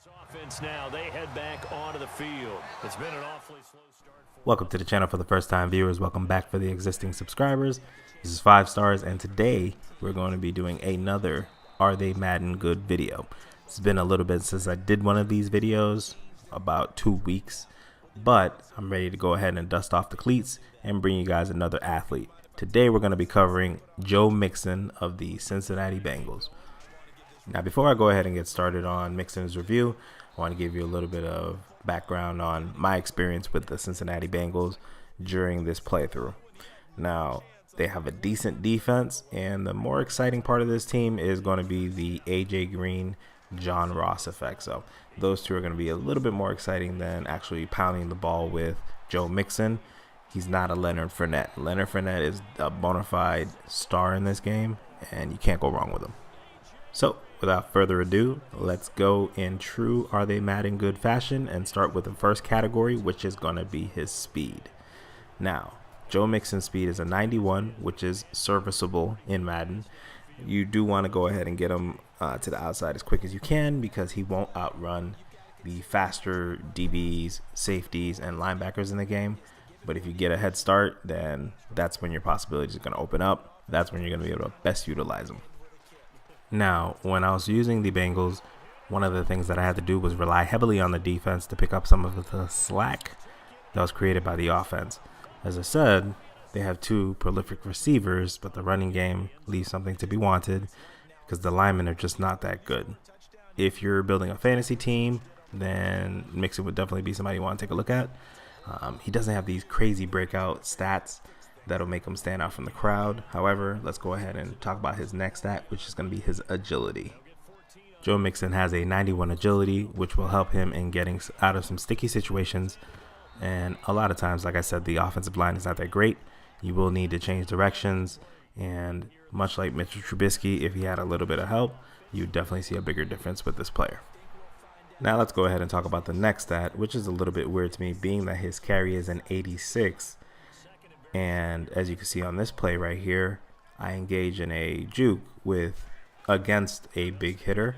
Offense now, they head back onto the field. It's been an awfully slow start. Welcome to the channel for the first time viewers. Welcome back for the existing subscribers. This is 5 stars, and today we're going to be doing another Are They Madden Good video. It's been a little bit since I did one of these videos, about 2 weeks, but I'm ready to go ahead and dust off the cleats and bring you guys another athlete. Today we're going to be covering Joe Mixon of the Cincinnati Bengals. Now, before I go ahead and get started on Mixon's review, I want to give you a little bit of background on my experience with the Cincinnati Bengals during this playthrough. Now, they have a decent defense, and the more exciting part of this team is going to be the AJ Green, John Ross effect. So those two are going to be a little bit more exciting than actually pounding the ball with Joe Mixon. He's not a Leonard Fournette. Leonard Fournette is a bona fide star in this game, and you can't go wrong with him. So, without further ado, let's go in true Are They Madden Good fashion and start with the first category, which is going to be his speed. Now, Joe Mixon's speed is a 91, which is serviceable in Madden. You do want to go ahead and get him to the outside as quick as you can because he won't outrun the faster DBs, safeties, and linebackers in the game. But if you get a head start, then that's when your possibilities are going to open up. That's when you're going to be able to best utilize him. Now, when I was using the Bengals, one of the things that I had to do was rely heavily on the defense to pick up some of the slack that was created by the offense. As I said, they have 2 prolific receivers, but the running game leaves something to be wanted because the linemen are just not that good. If you're building a fantasy team, then Mixon would definitely be somebody you want to take a look at. He doesn't have these crazy breakout stats that'll make him stand out from the crowd. However, let's go ahead and talk about his next stat, which is going to be his agility. Joe Mixon has a 91 agility, which will help him in getting out of some sticky situations. And a lot of times, like I said, the offensive line is not that great. You will need to change directions. And much like Mr. Trubisky, if he had a little bit of help, you definitely see a bigger difference with this player. Now let's go ahead and talk about the next stat, which is a little bit weird to me, being that his carry is an 86. And as you can see on this play right here, I engage in a juke against a big hitter,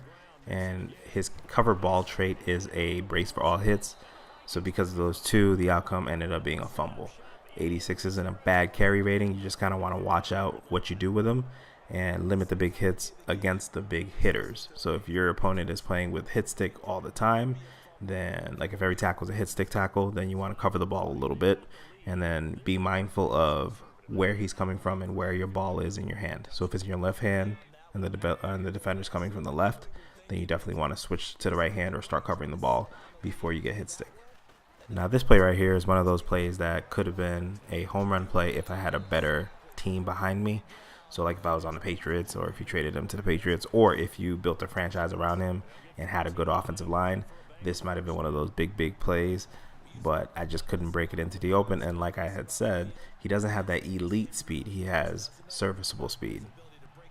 and his cover ball trait is a brace for all hits. So because of those two, the outcome ended up being a fumble. 86 isn't a bad carry rating. You just kind of want to watch out what you do with them and limit the big hits against the big hitters. So if your opponent is playing with hit stick all the time, then like if every tackle is a hit stick tackle, then you want to cover the ball a little bit. And then be mindful of where he's coming from and where your ball is in your hand. So if it's in your left hand and the defender's coming from the left, then you definitely want to switch to the right hand or start covering the ball before you get hit stick. Now this play right here is one of those plays that could have been a home run play if I had a better team behind me. So like if I was on the Patriots, or if you traded him to the Patriots, or if you built a franchise around him and had a good offensive line, this might have been one of those big plays. But I just couldn't break it into the open, and like I had said, he doesn't have that elite speed. He has serviceable speed,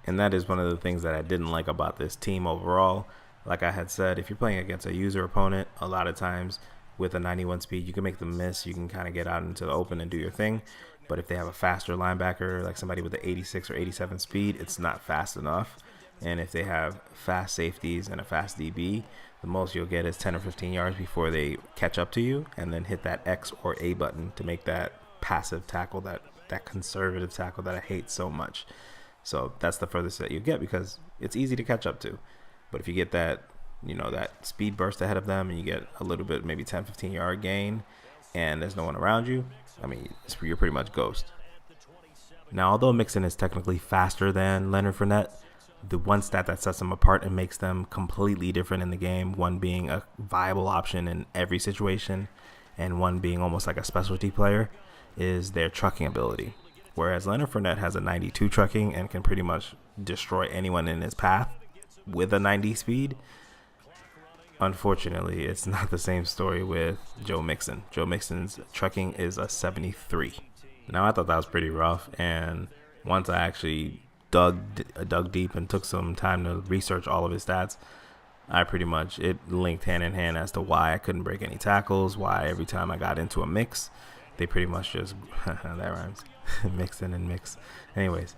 and that is one of the things that I didn't like about this team overall. Like I had said, if you're playing against a user opponent, a lot of times with a 91 speed, you can make them miss. You can kind of get out into the open and do your thing. But if they have a faster linebacker, like somebody with an 86 or 87 speed, it's not fast enough. And if they have fast safeties and a fast DB, the most you'll get is 10 or 15 yards before they catch up to you and then hit that X or A button to make that passive tackle, that conservative tackle that I hate so much. So that's the furthest that you get because it's easy to catch up to. But if you get that, that speed burst ahead of them and you get a little bit, maybe 10, 15 yard gain and there's no one around you, I mean, you're pretty much ghost. Now, although Mixon is technically faster than Leonard Fournette, the one stat that sets them apart and makes them completely different in the game, one being a viable option in every situation and one being almost like a specialty player, is their trucking ability. Whereas Leonard Fournette has a 92 trucking and can pretty much destroy anyone in his path with a 90 speed, unfortunately, it's not the same story with Joe Mixon. Joe Mixon's trucking is a 73. Now, I thought that was pretty rough, and once I actually dug deep and took some time to research all of his stats, it linked hand in hand as to why I couldn't break any tackles, why every time I got into a mix, they pretty much just, that rhymes, Mixin and mix. Anyways,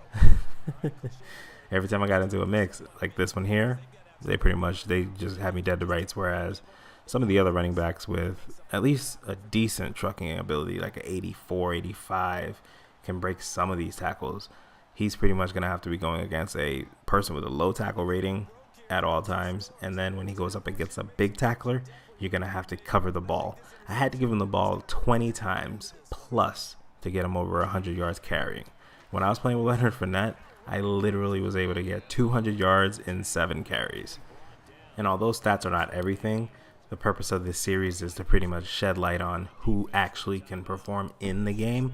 every time I got into a mix, like this one here, They just have me dead to rights, whereas some of the other running backs with at least a decent trucking ability, like an 84, 85, can break some of these tackles. He's pretty much going to have to be going against a person with a low tackle rating at all times. And then when he goes up against a big tackler, you're going to have to cover the ball. I had to give him the ball 20 times plus to get him over 100 yards carrying. When I was playing with Leonard Fournette, I literally was able to get 200 yards in 7 carries. And although stats are not everything, the purpose of this series is to pretty much shed light on who actually can perform in the game,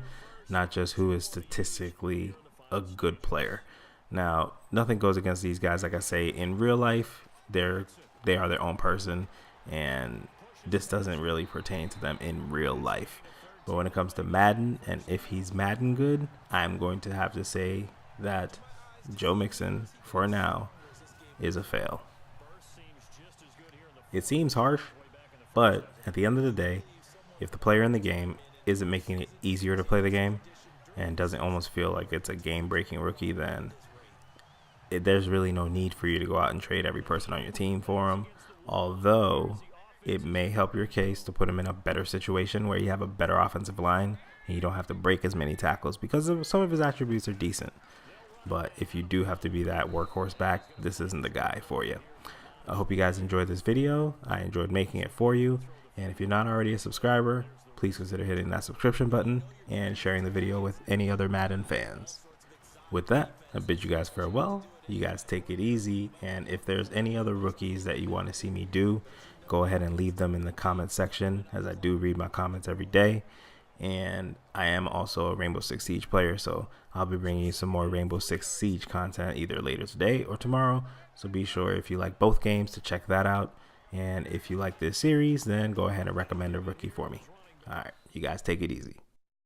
not just who is statistically a good player. Now, nothing goes against these guys. Like I say, in real life, they are their own person, and this doesn't really pertain to them in real life. But when it comes to Madden, and if he's Madden good, I'm going to have to say that Joe Mixon, for now, is a fail. It seems harsh, but at the end of the day, if the player in the game isn't making it easier to play the game and doesn't almost feel like it's a game-breaking rookie, then there's really no need for you to go out and trade every person on your team for him. Although it may help your case to put him in a better situation where you have a better offensive line and you don't have to break as many tackles because some of his attributes are decent. But if you do have to be that workhorse back, this isn't the guy for you. I hope you guys enjoyed this video. I enjoyed making it for you. And if you're not already a subscriber, please consider hitting that subscription button and sharing the video with any other Madden fans. With that, I bid you guys farewell. You guys take it easy. And if there's any other rookies that you want to see me do, go ahead and leave them in the comment section, as I do read my comments every day. And I am also a Rainbow Six Siege player, so I'll be bringing you some more Rainbow Six Siege content either later today or tomorrow. So be sure, if you like both games, to check that out. And if you like this series, then go ahead and recommend a rookie for me. All right, you guys take it easy.